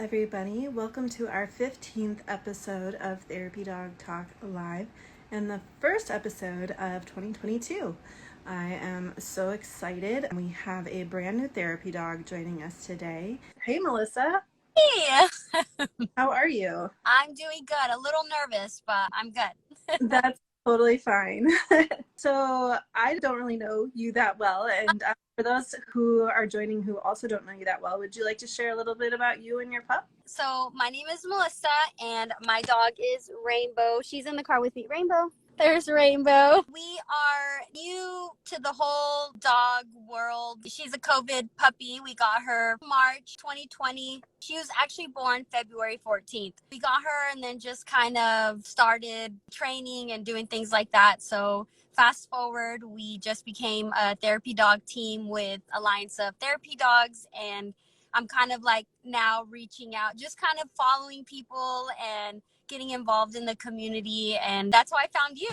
everybody. Welcome to our 15th episode of Therapy Dog Talk Live and the first episode of 2022. I am so excited. We have a brand new therapy dog joining us today. Hey, Melissa. Hey, How are you? I'm doing good. A little nervous, but I'm good. That's totally fine. So I don't really know you that well. And for those who are joining who also don't know you that well, would you like to share a little bit about you and your pup? So my name is Melissa, and my dog is Rainbow. She's in the car with me. Rainbow. There's Rainbow. We are new to the whole dog world. She's a COVID puppy. We got her March 2020. She was actually born February 14th. We got her and then just kind of started training and doing things like that. So fast forward, we just became a therapy dog team with Alliance of Therapy Dogs, and I'm kind of like now reaching out, just kind of following people and getting involved in the community. And that's how I found you.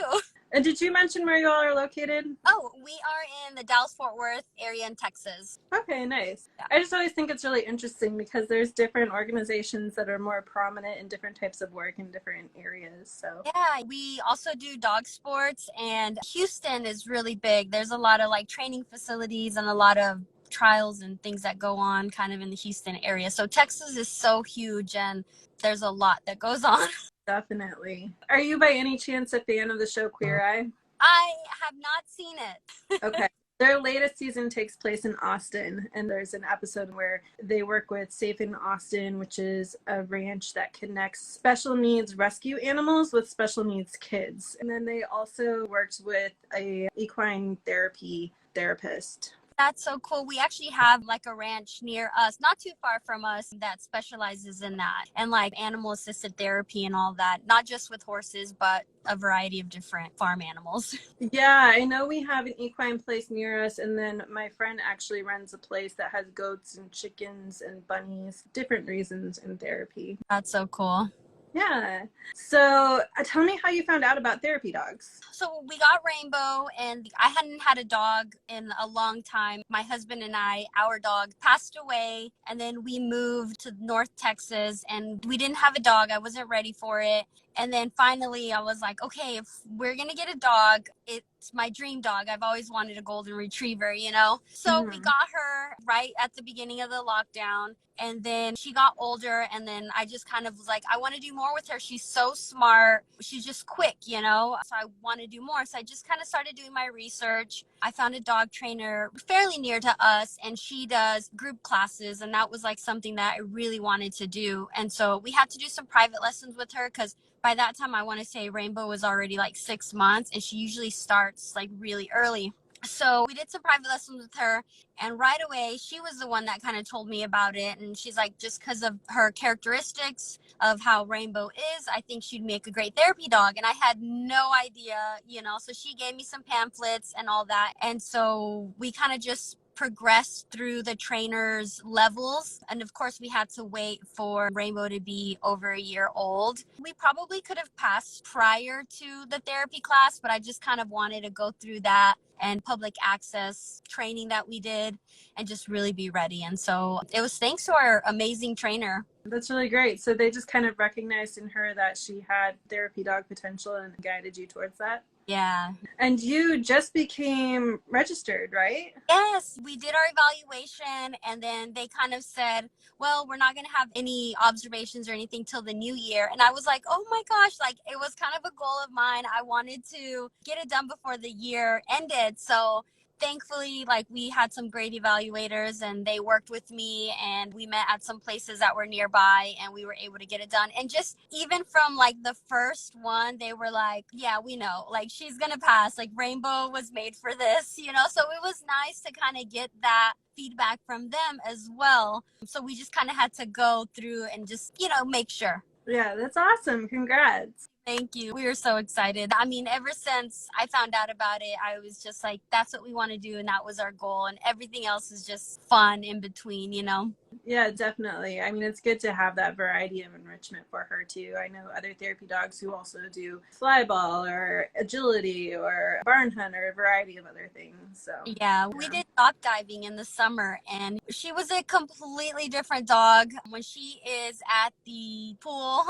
And did you mention where you all are located? Oh, we are in the Dallas-Fort Worth area in Texas. Okay, nice. Yeah. I just always think it's really interesting because there's different organizations that are more prominent in different types of work in different areas. So Yeah, we also do dog sports, and Houston is really big. There's a lot of like training facilities and a lot of trials and things that go on kind of in the Houston area. So Texas is so huge and there's a lot that goes on. definitely. Are you by any chance a fan of the show Queer Eye? I have not seen it. Okay. Their latest season takes place in Austin, and there's an episode where they work with Safe in Austin, which is a ranch that connects special needs rescue animals with special needs kids. And then they also worked with a equine therapy therapist. That's so cool. We actually have like a ranch near us, not too far from us, that specializes in that and like animal assisted therapy and all that, not just with horses, but a variety of different farm animals. Yeah, I know we have an equine place near us, and then my friend actually runs a place that has goats and chickens and bunnies, different reasons in therapy. That's so cool. Yeah. So tell me how you found out about therapy dogs. So we got Rainbow, and I hadn't had a dog in a long time. My husband and I, our dog passed away, and then we moved to North Texas, and we didn't have a dog. I wasn't ready for it. And then finally I was like, okay, if we're going to get a dog, it's my dream dog. I've always wanted a golden retriever, you know? So we got her right at the beginning of the lockdown. And then she got older, and then I just kind of was like, I want to do more with her. She's so smart. She's just quick, you know? So I want to do more. So I just kind of started doing my research. I found a dog trainer fairly near to us, and she does group classes. And that was like something that I really wanted to do. And so we had to do some private lessons with her because by that time, I want to say Rainbow was already like 6 months, and she usually starts like really early. So we did some private lessons with her, and right away she was the one that kind of told me about it. And she's like, just because of her characteristics of how Rainbow is, I think she'd make a great therapy dog. And I had no idea, you know, so she gave me some pamphlets and all that. And so we kind of just progressed through the trainer's levels. And of course, we had to wait for Rainbow to be over a year old. We probably could have passed prior to the therapy class, but I just kind of wanted to go through that and public access training that we did and just really be ready. And so it was thanks to our amazing trainer. That's really great. So they just kind of recognized in her that she had therapy dog potential and guided you towards that? Yeah. And you just became registered, right? Yes, we did our evaluation, and then they kind of said, well, we're not going to have any observations or anything till the new year. And I was like, oh my gosh, like it was kind of a goal of mine. I wanted to get it done before the year ended. So thankfully, like we had some great evaluators, and they worked with me, and we met at some places that were nearby, and we were able to get it done. And just even from like the first one, they were like, yeah, we know, like she's gonna pass, like Rainbow was made for this, you know? So it was nice to kind of get that feedback from them as well. So we just kind of had to go through and just, you know, make sure. Yeah, that's awesome. Congrats. Thank you. We were so excited. I mean, ever since I found out about it, I was just like, that's what we want to do. And that was our goal. And everything else is just fun in between, you know? Yeah, definitely. I mean, it's good to have that variety of enrichment for her too. I know other therapy dogs who also do fly ball or agility or barn hunt or a variety of other things. So, Yeah, we yeah. did dock diving in the summer, and she was a completely different dog. When she is at the pool,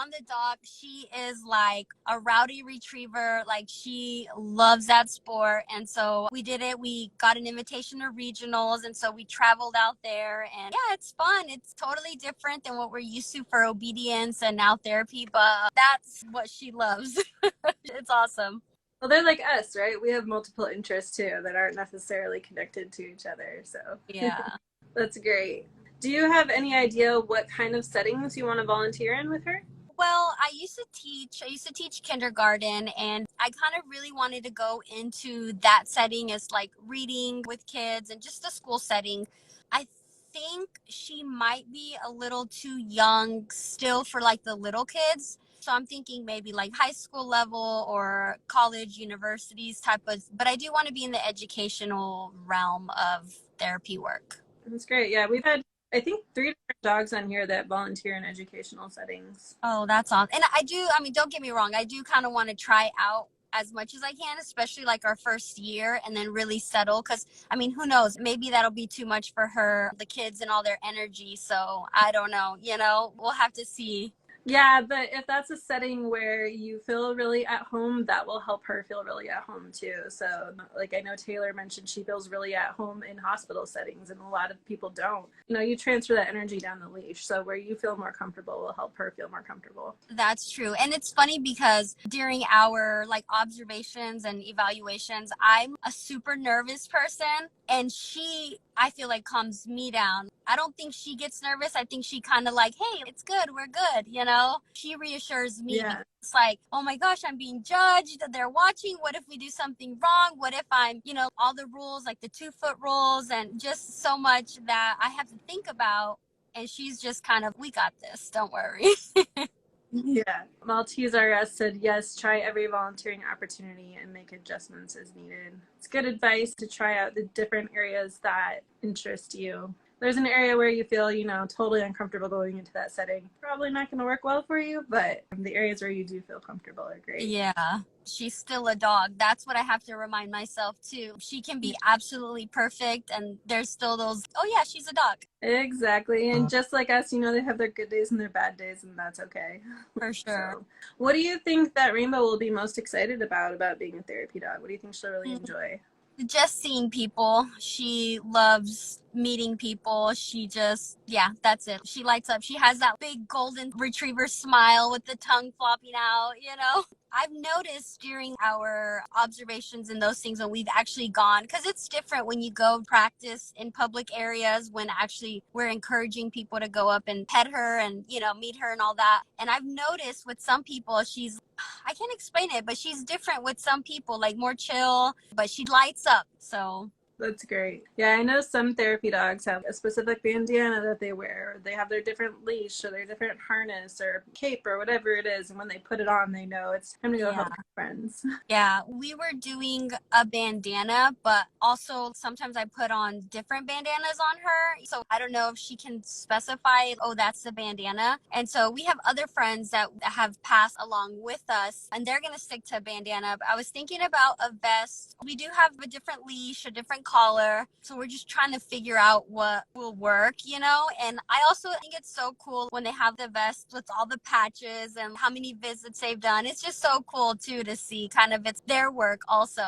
on the dock, she is like a rowdy retriever. Like, she loves that sport. And so we did it. We got an invitation to regionals, and so we traveled out there. And yeah, it's fun. It's totally different than what we're used to for obedience and now therapy, but that's what she loves. It's awesome. Well, they're like us, right? We have multiple interests too that aren't necessarily connected to each other. So Yeah. that's great. Do you have any idea what kind of settings you want to volunteer in with her? Well, I used to teach kindergarten, and I kind of really wanted to go into that setting as like reading with kids and just a school setting. I think she might be a little too young still for like the little kids. So I'm thinking maybe like high school level or college, universities type of, but I do want to be in the educational realm of therapy work. That's great. Yeah, we've had, I think, three different dogs on here that volunteer in educational settings. Oh, that's awesome. And I mean, don't get me wrong, I do kind of want to try out as much as I can, especially like our first year, and then really settle. Cause I mean, who knows? Maybe that'll be too much for her, the kids and all their energy. So I don't know, we'll have to see. Yeah, but if that's a setting where you feel really at home, that will help her feel really at home too. So, like I know Taylor mentioned she feels really at home in hospital settings, and a lot of people don't. You transfer that energy down the leash. So, where you feel more comfortable will help her feel more comfortable. That's true. And it's funny because during our like observations and evaluations, I'm a super nervous person, and she, I feel like, calms me down. I don't think she gets nervous. I think she kind of like, hey, it's good. We're good. She reassures me because Yeah. it's like, oh my gosh, I'm being judged. They're watching. What if we do something wrong? What if all the rules, like the 2 foot rules, and just so much that I have to think about. And she's just kind of, we got this. Don't worry. Yeah. Maltese RS said, yes, try every volunteering opportunity and make adjustments as needed. It's good advice to try out the different areas that interest you. There's an area where you feel, totally uncomfortable going into that setting. Probably not going to work well for you, but the areas where you do feel comfortable are great. Yeah, she's still a dog. That's what I have to remind myself too. She can be absolutely perfect, and there's still those, oh yeah, she's a dog. Exactly. And just like us, they have their good days and their bad days, and that's okay. For sure. So, what do you think that Rainbow will be most excited about being a therapy dog? What do you think she'll really enjoy? Just seeing people. She loves meeting people. She just, yeah, that's it. She lights up. She has that big golden retriever smile with the tongue flopping out. I've noticed during our observations and those things when we've actually gone, because it's different when you go practice in public areas when actually we're encouraging people to go up and pet her and, meet her and all that. And I've noticed with some people, I can't explain it, but she's different with some people, like more chill, but she lights up. So That's great. Yeah, I know some therapy dogs have a specific bandana that they wear. Or they have their different leash or their different harness or cape or whatever it is. And when they put it on, they know it's time to go help yeah. their friends. Yeah, we were doing a bandana, but also sometimes I put on different bandanas on her. So I don't know if she can specify, oh, that's the bandana. And so we have other friends that have passed along with us, and they're going to stick to a bandana. But I was thinking about a vest. We do have a different leash, a different collar. So we're just trying to figure out what will work. And I also think it's so cool when they have the vest with all the patches and how many visits they've done. It's just so cool too to see kind of it's their work also.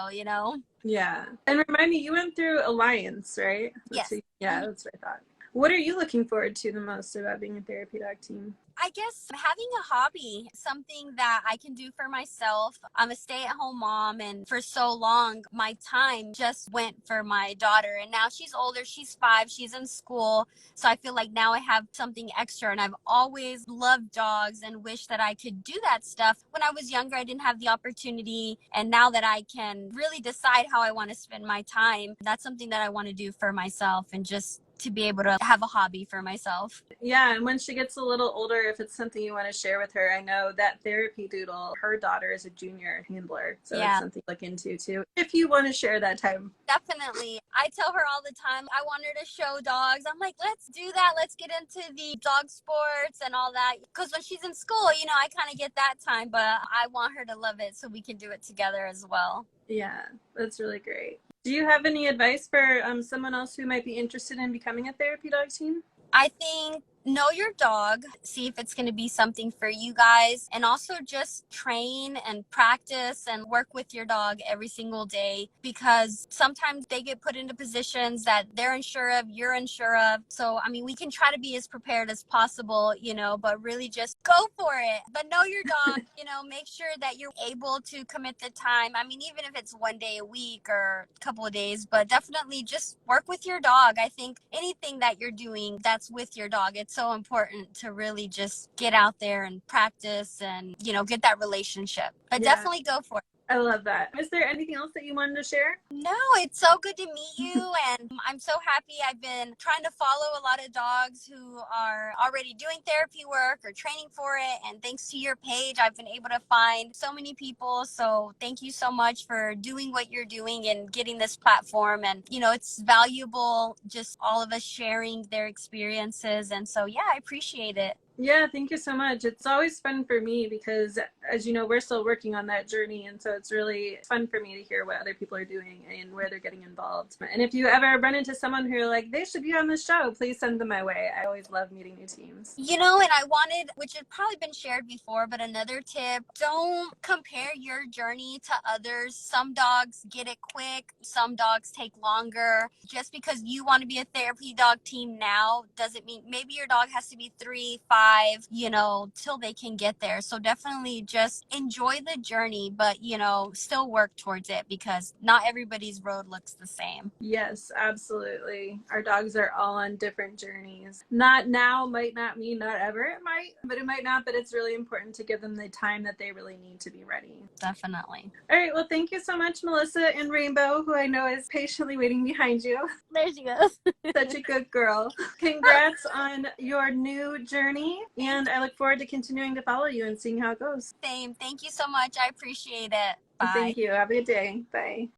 Yeah. And remind me, you went through Alliance, right? Yes. Yeah, that's what I thought. What are you looking forward to the most about being a therapy dog team? I guess having a hobby, something that I can do for myself. I'm a stay-at-home mom, and for so long, my time just went for my daughter. And now she's older, she's 5, she's in school. So I feel like now I have something extra, and I've always loved dogs and wish that I could do that stuff. When I was younger, I didn't have the opportunity. And now that I can really decide how I want to spend my time, that's something that I want to do for myself and just to be able to have a hobby for myself. Yeah, and when she gets a little older, if it's something you want to share with her, I know that therapy doodle, her daughter is a junior handler, so it's Yeah, something to look into too, if you want to share that time. definitely. I tell her all the time, I want her to show dogs. I'm like, let's do that. Let's get into the dog sports and all that. Because when she's in school, I kind of get that time, but I want her to love it so we can do it together as well. Yeah, that's really great. Do you have any advice for someone else who might be interested in becoming a therapy dog team? I think know your dog, see if it's going to be something for you guys, and also just train and practice and work with your dog every single day, because sometimes they get put into positions that they're unsure of, you're unsure of. So, I mean, we can try to be as prepared as possible, but really just go for it. But know your dog, make sure that you're able to commit the time. I mean, even if it's one day a week or a couple of days, but definitely just work with your dog. I think anything that you're doing that's with your dog, it's so important to really just get out there and practice and, get that relationship. But Yeah. definitely go for it. I love that. Is there anything else that you wanted to share? No, it's so good to meet you. And I'm so happy. I've been trying to follow a lot of dogs who are already doing therapy work or training for it. And thanks to your page, I've been able to find so many people. So thank you so much for doing what you're doing and getting this platform. And, it's valuable, just all of us sharing their experiences. And so, yeah, I appreciate it. Yeah, thank you so much. It's always fun for me because, as you know, we're still working on that journey. And so it's really fun for me to hear what other people are doing and where they're getting involved. And if you ever run into someone who you're like, they should be on the show, please send them my way. I always love meeting new teams. And I wanted, which has probably been shared before, but another tip, don't compare your journey to others. Some dogs get it quick. Some dogs take longer. Just because you want to be a therapy dog team now doesn't mean maybe your dog has to be 3, 5, till they can get there. So definitely just enjoy the journey, but, still work towards it, because not everybody's road looks the same. Yes, absolutely. Our dogs are all on different journeys. Not now might not mean not ever. It might, but it might not. But it's really important to give them the time that they really need to be ready. Definitely. All right. Well, thank you so much, Melissa and Rainbow, who I know is patiently waiting behind you. There she goes. Such a good girl. Congrats on your new journey. And I look forward to continuing to follow you and seeing how it goes. Same. Thank you so much. I appreciate it. Bye. Thank you. Have a good day. Bye.